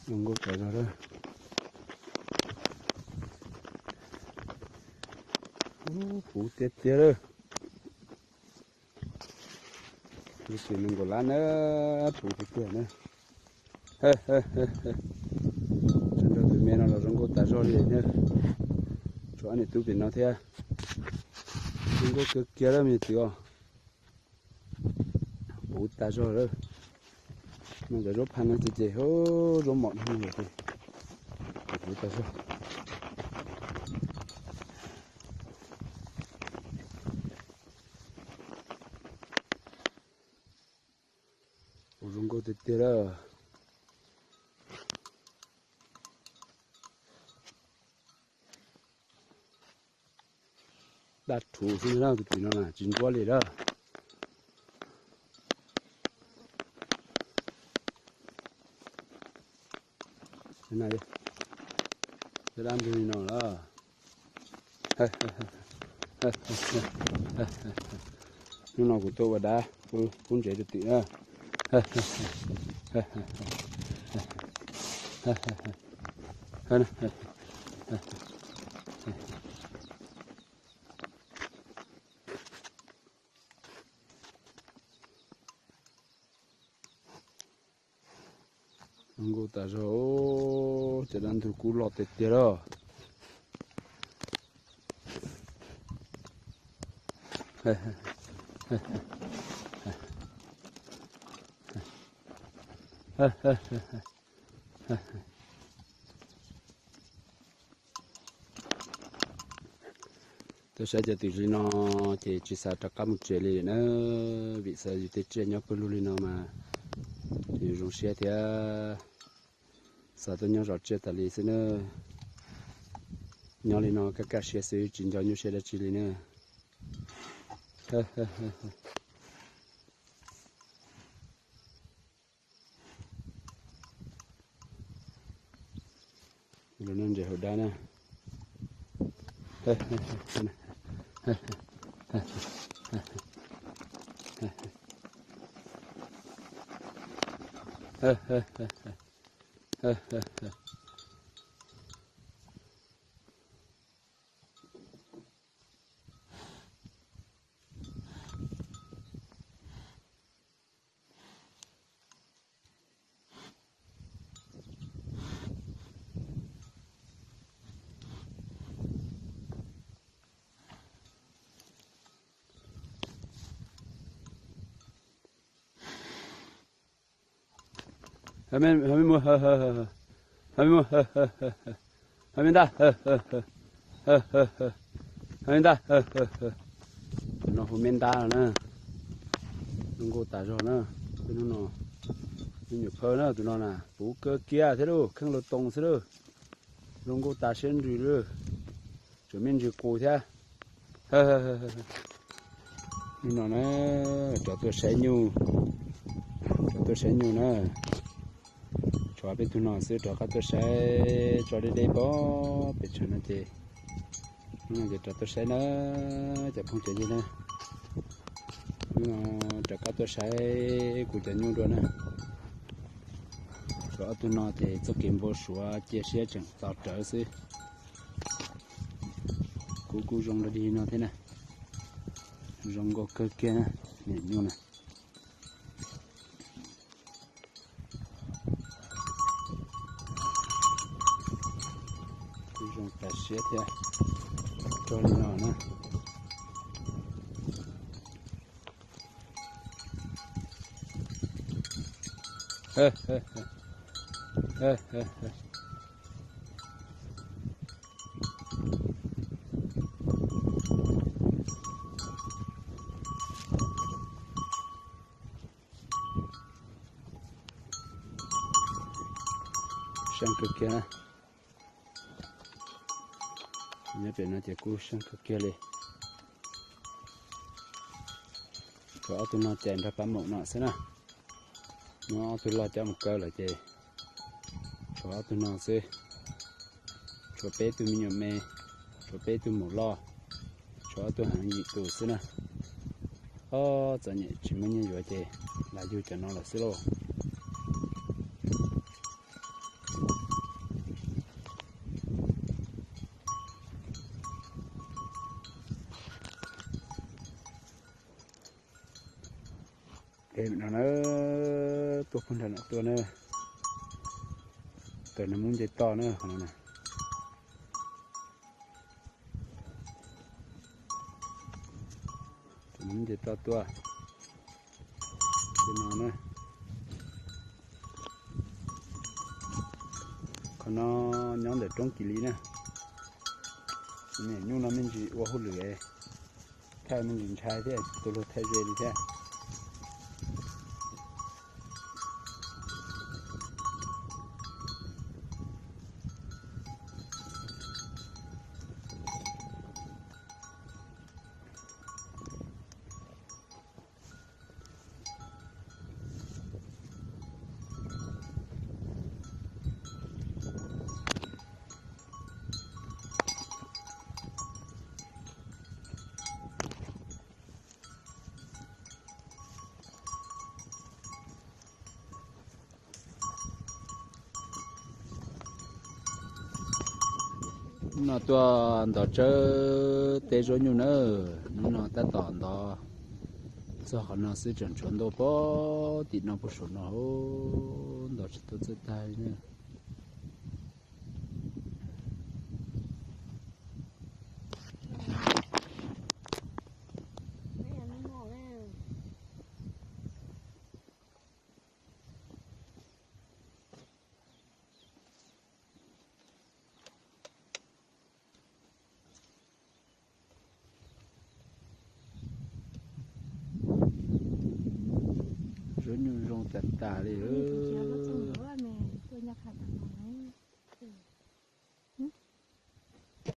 Không có cái nào đó. Phụ tiết tiết rồi. Cái chuyện đừng có lá nữa, phụ tiết tiết nữa. Rồi tụi mình nó không có tài rồi nhá. Chỗ này tụi mình nó thế. Không có cái kia đó mình tiêu. Phụ tài rồi đó. Mìnhจะรบพันธุ์จะเจ๋อรบหมดนี่เลยดูแต่ซะโอ้ลุงก็ติดเตะดัดถูซึ่งเราติดปีนั่นน่ะจินกว่าเลยละnày đi, cái đám gì nó là, nó của tôi và đá, cũng chạy được tí nữa, ngô ta rồi, chỉ đang thử cú lọt tết tiệt rồi. Tôi sẽ cho tụi nó chỉ sao cho các một chuyện này nữa, vì sao thì chuyện nhau cứ luôn nó mà thì dùng xe thì sao tôi nhớ rõ chuyện tại lý xin nữa nhau lên nó các xe sử dụng cho nhau xe đã chỉ lên nữa rồi nên để hồi đá nè 하면 뭐 하면 뭐 하면다 하면다 nó hôm bên ta nữa nó có tài rồi nữa nó nhiều phơi nữa tụi nó nè bú cơ kia thế đâu không lột tông thế đâu rong cô ta sen rồi chỗ mình chỉ cố thế nó cho tôi sẽ nhu nữa cho bên tụi nó sẽ cho các tôi sẽ cho đi đây bó bên chỗ nó thì cho tôi sẽ nó cho không chơi gì nữa cho các tôi sẽ cụ thể nhu rồi nè cho tụi nó thì cho kiếm vô số chia sẻ chẳng tạo trở sự cú rong ra đi nó thế này rong có cơ kia nè nhẹ nhung nè cú rong ta xé thế cho nó nè sang cực kia nè nhớ về nó thì cú sang cực kia đi cho tụi nó chèn ra bám một nọ xem nè nó tụi lo cho một cơ là chè cho tụi nó sẽ cho bé tụi mình nhom mê cho bé tụi một lo cho tụi hàng gì tụi xem nè giờ nhẹ chỉ mới như vậy chè là vô cho nó là xí lô em nó tôi không thể tôi nữa tôi nó muốn dây to nữa không nè tôi muốn dây to tua cái nó nữa còn nó nhóm để trống kỳ lý nè nè nhưng nó mình chỉ qua hút lửa thay mình dùng chai thế tôi lo thay dây đi thế nó tua đó chơi tê rồi nhiều nữa nó ta tòn đó sao họ nó sẽ chuyển chuyển đồ bó thì nó bớt số nó đó chỉ tôi tay nữa rồi nhiều rong tạt tà đi